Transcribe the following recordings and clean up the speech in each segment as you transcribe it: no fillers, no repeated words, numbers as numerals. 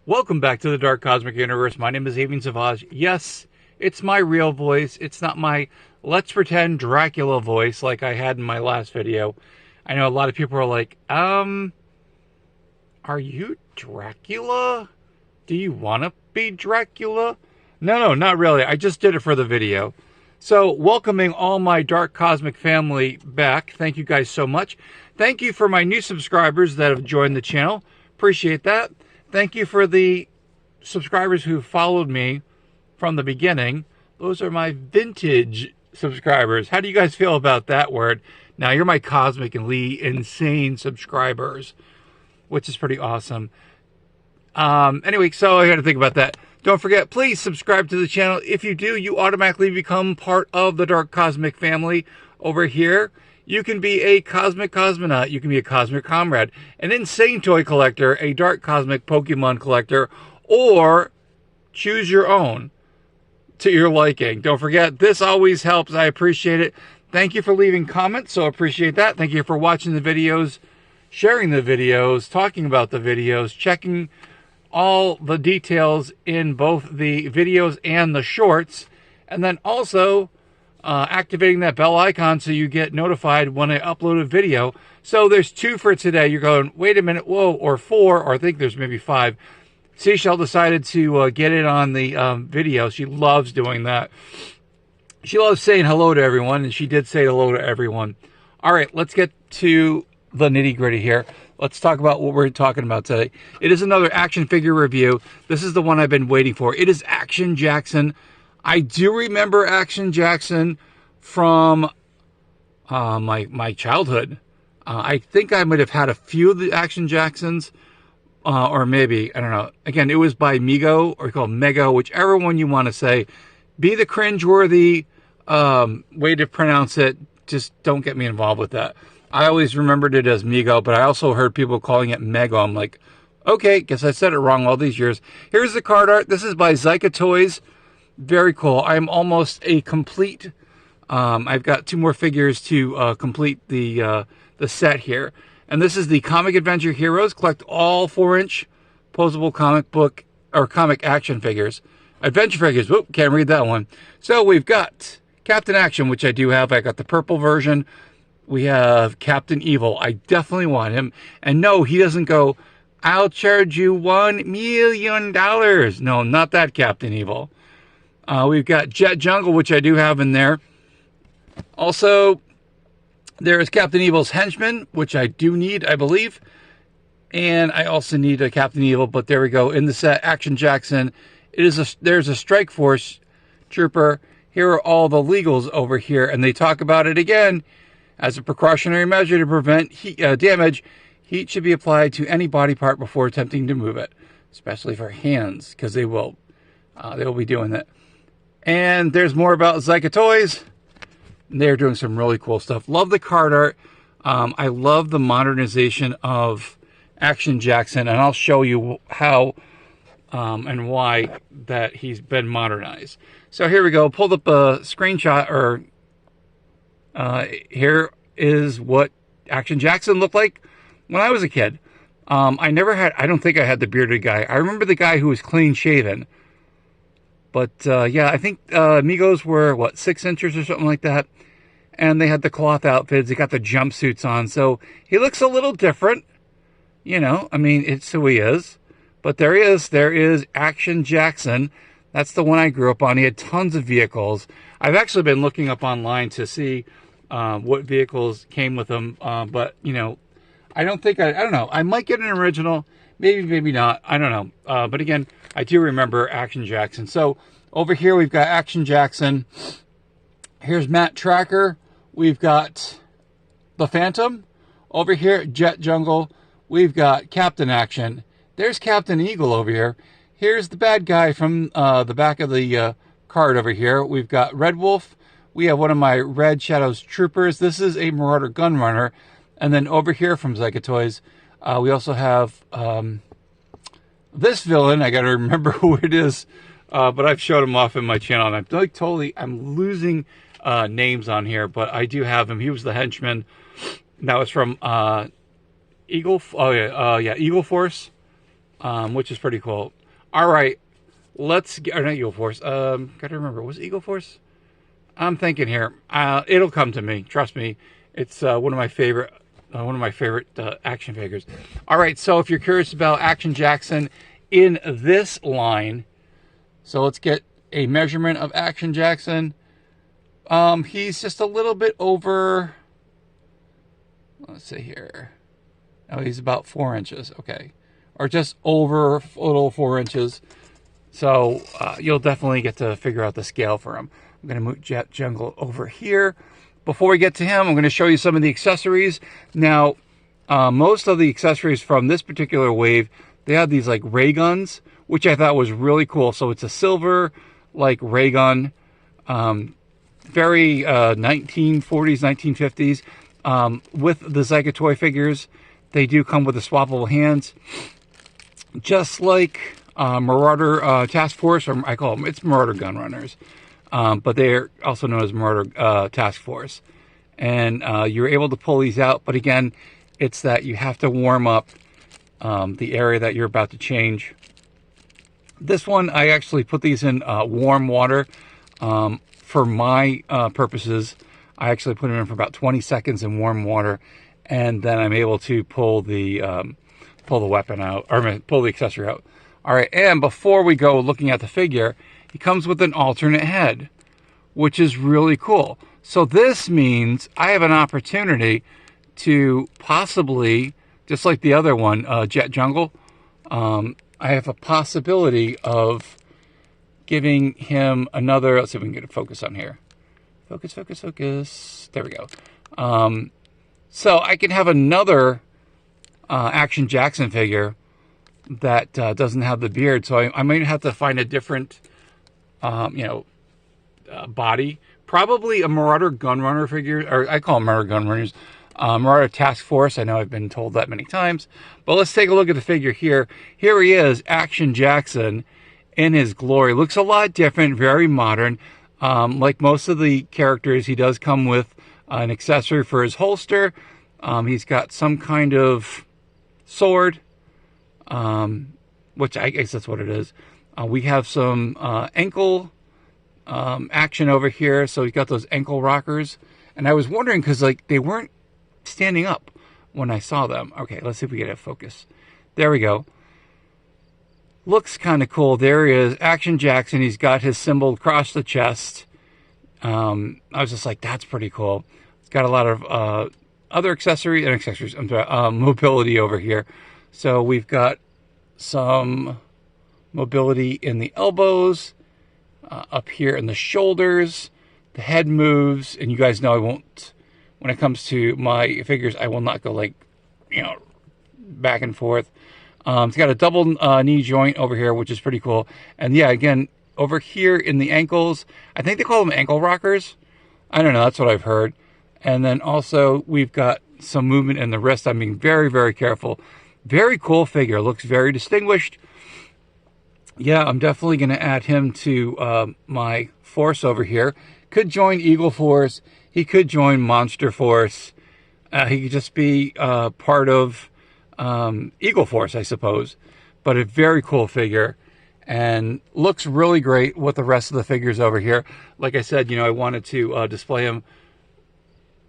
Welcome back to the Dark Cosmic Universe. My name is Avian Savage. Yes, it's my real voice. It's not my let's pretend Dracula voice like I had in my last video. I know a lot of people are like, are you Dracula? Do you want to be Dracula? No, not really. I just did it for the video. So, welcoming all my Dark Cosmic family back. Thank you guys so much. Thank you for my new subscribers that have joined the channel. Appreciate that. Thank you for the subscribers who followed me from the beginning. Those are my vintage subscribers. How do you guys feel about that word? Now, you're my cosmically insane subscribers, which is pretty awesome. Anyway, so I got to think about that. Don't forget, please subscribe to the channel. If you do, you automatically become part of the Dark Cosmic family over here. You can be a cosmic cosmonaut. You can be a cosmic comrade, an insane toy collector, a dark cosmic Pokemon collector, or choose your own to your liking. Don't forget, this always helps. I appreciate it. Thank you for leaving comments, so I appreciate that. Thank you for watching the videos, sharing the videos, talking about the videos, checking all the details in both the videos and the shorts, and then also activating that bell icon so you get notified when I upload a video. So there's 2 for today. You're going, wait a minute, whoa, or 4, or I think there's maybe 5. Seashell decided to get it on the video. She loves doing that. She loves saying hello to everyone, and she did say hello to everyone. All right, let's get to the nitty-gritty here. Let's talk about what we're talking about today. It is another action figure review. This is the one I've been waiting for. It is Action Jackson. I do remember Action Jackson from my childhood. I think I might have had a few of the Action Jacksons, or maybe, I don't know. Again, it was by Mego, or called Mego, whichever one you want to say. Be the cringeworthy way to pronounce it. Just don't get me involved with that. I always remembered it as Mego, but I also heard people calling it Mego. I'm like, okay, guess I said it wrong all these years. Here's the card art. This is by Zica Toys. Very cool. I'm almost a complete. I've got 2 more figures to complete the set here, and this is the Comic Adventure Heroes. Collect all 4-inch posable comic book or comic action figures, adventure figures. Whoop, can't read that one. So we've got Captain Action, which I do have. I got the purple version. We have Captain Evil. I definitely want him. And no, he doesn't go, I'll charge you $1 million. No, not that Captain Evil. We've got Jet Jungle, which I do have in there. Also, there is Captain Evil's Henchman, which I do need, I believe. And I also need a Captain Evil, but there we go. In the set, Action Jackson. There's a Strike Force Trooper. Here are all the legals over here, and they talk about it again. As a precautionary measure to prevent damage, heat should be applied to any body part before attempting to move it, especially for hands, because they will be doing that. And there's more about Zica Toys. They're doing some really cool stuff. Love the card art. I love the modernization of Action Jackson, and I'll show you how and why that he's been modernized. So here we go. Pulled up a screenshot, or here is what Action Jackson looked like when I was a kid. I don't think I had the bearded guy. I remember the guy who was clean shaven. But yeah, I think Migos were, what, 6 inches or something like that. And they had the cloth outfits. They got the jumpsuits on. So he looks a little different. You know, I mean, it's who he is. But there is Action Jackson. That's the one I grew up on. He had tons of vehicles. I've actually been looking up online to see what vehicles came with him. But, you know, I don't know. I might get an original. Maybe not. I don't know. But again, I do remember Action Jackson. So over here we've got Action Jackson. Here's Matt Tracker. We've got the Phantom. Over here, Jet Jungle. We've got Captain Action. There's Captain Eagle over here. Here's the bad guy from the back of the card over here. We've got Red Wolf. We have one of my Red Shadows Troopers. This is a Marauder Gunrunner. And then over here from Zica Toys, we also have this villain. I got to remember who it is, but I've showed him off in my channel, and I'm losing names on here, but I do have him. He was the henchman. That was from Eagle Force. which is pretty cool. All right, let's get, or not Eagle Force. Gotta remember, was it Eagle Force? I'm thinking here. It'll come to me. Trust me. It's one of my favorite action figures. All right, so if you're curious about Action Jackson in this line, so let's get a measurement of Action Jackson. He's just a little bit over. Let's see here. Oh, he's about 4 inches. Okay, or just over a little 4 inches. So you'll definitely get to figure out the scale for him. I'm going to move Jet Jungle over here. Before we get to him, I'm going to show you some of the accessories. Now, most of the accessories from this particular wave, they have these like ray guns, which I thought was really cool. So it's a silver like ray gun, very 1940s, 1950s. With the Zica toy figures, they do come with the swappable hands, just like Marauder Task Force, or I call them, it's Marauder Gun Runners. But they're also known as Marauder Task Force. And you're able to pull these out. But again, it's that you have to warm up the area that you're about to change. This one, I actually put these in warm water. For my purposes, I actually put them in for about 20 seconds in warm water. And then I'm able to pull the weapon out, or pull the accessory out. All right, and before we go looking at the figure, he comes with an alternate head, which is really cool. So this means I have an opportunity to possibly, just like the other one, Jet Jungle, I have a possibility of giving him another, let's see if we can get a focus on here. Focus, focus, focus. There we go. So I can have another Action Jackson figure that doesn't have the beard. So I might have to find a different body, probably a Marauder Gunrunner figure, or I call them Marauder Gunrunners, Marauder Task Force. I know I've been told that many times, but let's take a look at the figure here. Here he is, Action Jackson in his glory. Looks a lot different, very modern. Like most of the characters, he does come with an accessory for his holster. He's got some kind of sword, which I guess that's what it is. We have some ankle action over here. So he's got those ankle rockers. And I was wondering, because like they weren't standing up when I saw them. Okay, let's see if we get a focus. There we go. Looks kind of cool. There he is, Action Jackson. He's got his symbol across the chest. I was just like, that's pretty cool. It's got a lot of other accessories. I'm sorry, mobility over here. So we've got some mobility in the elbows, up here in the shoulders. The head moves, and you guys know I won't, when it comes to my figures, I will not go like, back and forth. It's got a double knee joint over here, which is pretty cool. And yeah, again, over here in the ankles, I think they call them ankle rockers. I don't know, that's what I've heard. And then also we've got some movement in the wrist. I'm being very, very careful. Very cool figure, looks very distinguished. Yeah, I'm definitely going to add him to my force over here. Could join Eagle Force. He could join Monster Force. He could just be part of Eagle Force, I suppose. But a very cool figure. And looks really great with the rest of the figures over here. Like I said, I wanted to display him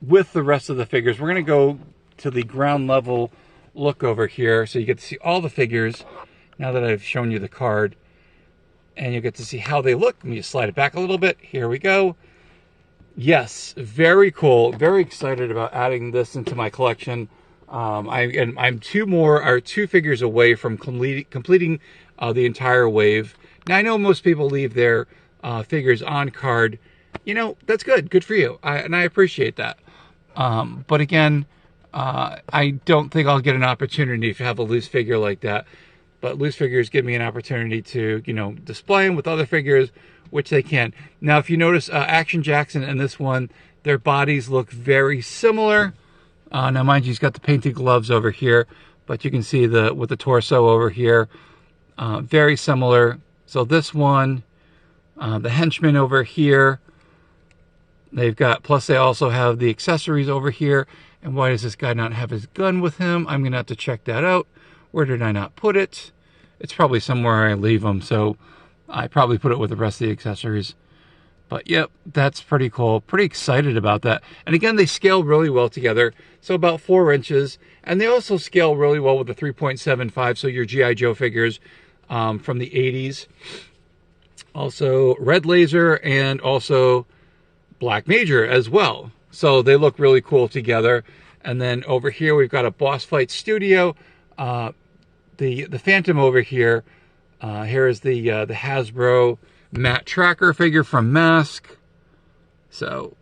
with the rest of the figures. We're going to go to the ground level look over here. So you get to see all the figures now that I've shown you the card. And you get to see how they look. Let me just slide it back a little bit. Here we go. Yes, very cool. Very excited about adding this into my collection. I'm two figures away from completing the entire wave. Now, I know most people leave their figures on card. That's good. Good for you. And I appreciate that. But again, I don't think I'll get an opportunity to have a loose figure like that. But loose figures give me an opportunity to, display them with other figures, which they can. Now, if you notice, Action Jackson and this one, their bodies look very similar. Now, mind you, he's got the painted gloves over here, but you can see with the torso over here, very similar. So this one, the henchmen over here, they've got, plus they also have the accessories over here. And why does this guy not have his gun with him? I'm going to have to check that out. Where did I not put it? It's probably somewhere I leave them, so I probably put it with the rest of the accessories. But yep, that's pretty cool. Pretty excited about that. And again, they scale really well together. So about 4 inches. And they also scale really well with the 3.75. So your G.I. Joe figures from the 80s. Also red laser and also black major as well. So they look really cool together. And then over here, we've got a Boss Fight Studio. The Phantom over here. Here is the Hasbro Matt Tracker figure from Mask. So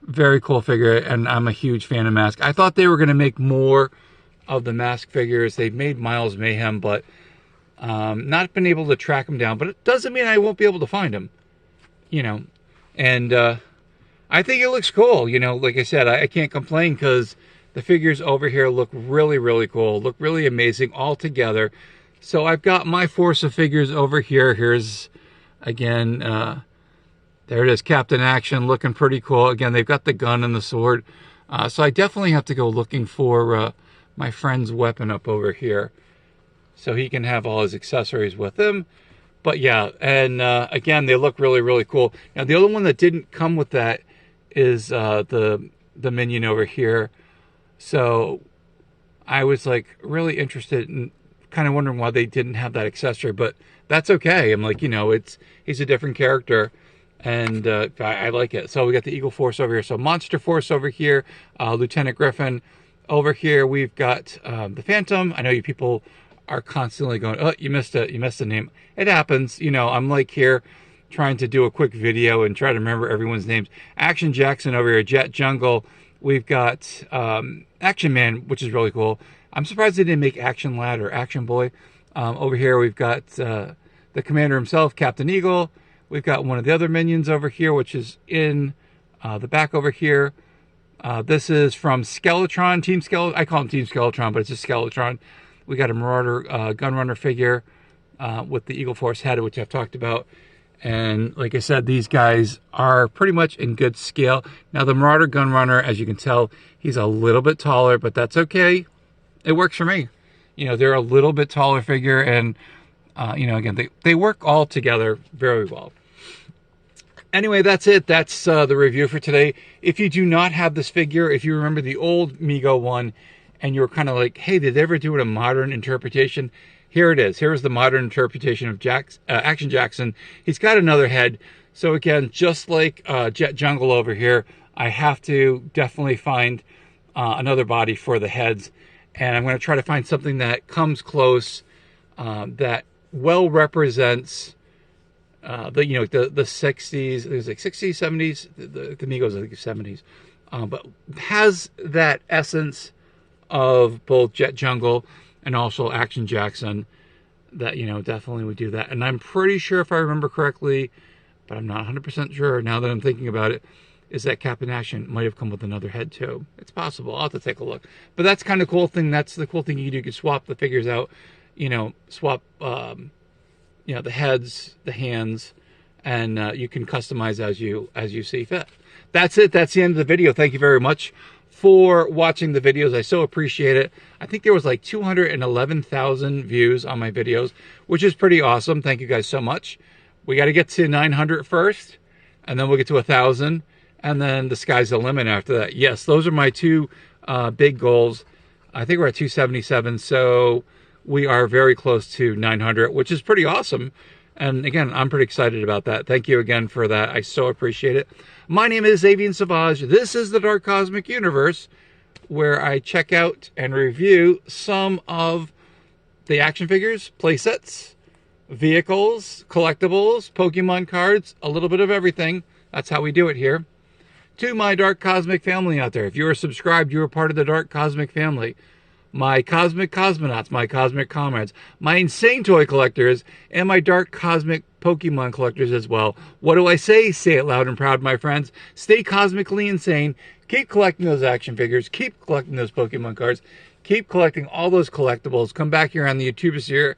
very cool figure, and I'm a huge fan of Mask. I thought they were going to make more of the Mask figures. They've made Miles Mayhem, but not been able to track them down. But it doesn't mean I won't be able to find them, you know. And I think it looks cool, you know. Like I said, I can't complain because the figures over here look really, really cool, look really amazing all together. So I've got my force of figures over here. Here's again, there it is, Captain Action, looking pretty cool. Again, they've got the gun and the sword. So I definitely have to go looking for my friend's weapon up over here, so he can have all his accessories with him. But yeah, and again, they look really, really cool. Now, the other one that didn't come with that is the minion over here. So I was like really interested in kind of wondering why they didn't have that accessory, but that's okay. I'm like, you know, he's a different character, and I like it. So we got the Eagle Force over here. So Monster Force over here, Lieutenant Griffin. Over here, we've got the Phantom. I know you people are constantly going, oh, you missed a name. It happens. You know, I'm like here trying to do a quick video and try to remember everyone's names. Action Jackson over here, Jet Jungle. We've got Action Man, which is really cool. I'm surprised they didn't make Action Lad or Action Boy. Over here, we've got the commander himself, Captain Eagle. We've got one of the other minions over here, which is in the back over here. This is from Skeletron, Team Skeletron. I call him Team Skeletron, but it's just Skeletron. We got a Marauder Gunrunner figure with the Eagle Force head, which I've talked about. And like I said, these guys are pretty much in good scale. Now, the Marauder Gunrunner, as you can tell, he's a little bit taller, but that's okay. It works for me. You know, they're a little bit taller figure, and, you know, again, they work all together very well. Anyway, that's it. That's the review for today. If you do not have this figure, if you remember the old Mego one, and you're kind of like, hey, did they ever do a modern interpretation? Here it is. Here's the modern interpretation of Action Jackson. He's got another head. So again, just like Jet Jungle over here, I have to definitely find another body for the heads. And I'm going to try to find something that comes close, that well represents the 60s. It was like 60s, 70s. The Migos, I think, 70s, but has that essence of both Jet Jungle and also Action Jackson. That, you know, definitely would do that. And I'm pretty sure, if I remember correctly, but I'm not 100% sure now that I'm thinking about it, is that Captain Action might have come with another head too. It's possible. I'll have to take a look. But that's kind of cool thing. That's the cool thing you do. You can swap the figures out, you know, swap, you know, the heads, the hands, and you can customize as you see fit. That's it. That's the end of the video. Thank you very much for watching the videos. I so appreciate it. I think there was like 211,000 views on my videos, which is pretty awesome. Thank you guys so much. We got to get to 900 first, and then we'll get to 1,000. And then the sky's the limit after that. Yes, those are my two big goals. I think we're at 277, so we are very close to 900, which is pretty awesome. And again, I'm pretty excited about that. Thank you again for that. I so appreciate it. My name is Avian Savage. This is the Dark Cosmic Universe, where I check out and review some of the action figures, playsets, vehicles, collectibles, Pokemon cards, a little bit of everything. That's how we do it here. To my Dark Cosmic family out there, if you are subscribed, you are part of the Dark Cosmic family. My Cosmic Cosmonauts, my Cosmic Comrades, my Insane Toy Collectors, and my Dark Cosmic Pokemon Collectors as well. What do I say? Say it loud and proud, my friends. Stay cosmically insane. Keep collecting those action figures. Keep collecting those Pokemon cards. Keep collecting all those collectibles. Come back here on the YouTubosphere,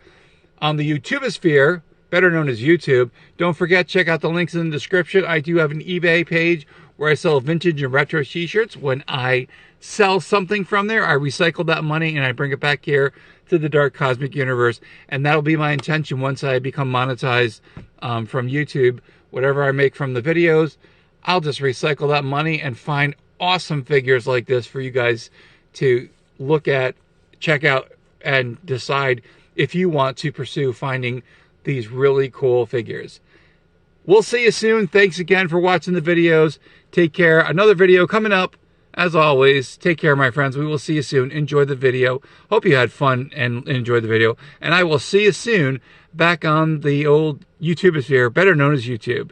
better known as YouTube. Don't forget, check out the links in the description. I do have an eBay page where I sell vintage and retro t-shirts. When I sell something from there, I recycle that money and I bring it back here to the dark cosmic universe. And that'll be my intention once I become monetized from YouTube. Whatever I make from the videos, I'll just recycle that money and find awesome figures like this for you guys to look at, check out, and decide if you want to pursue finding these really cool figures. We'll see you soon. Thanks again for watching the videos. Take care. Another video coming up. As always, take care, my friends. We will see you soon. Enjoy the video. Hope you had fun and enjoyed the video. And I will see you soon back on the old YouTubeosphere, better known as YouTube.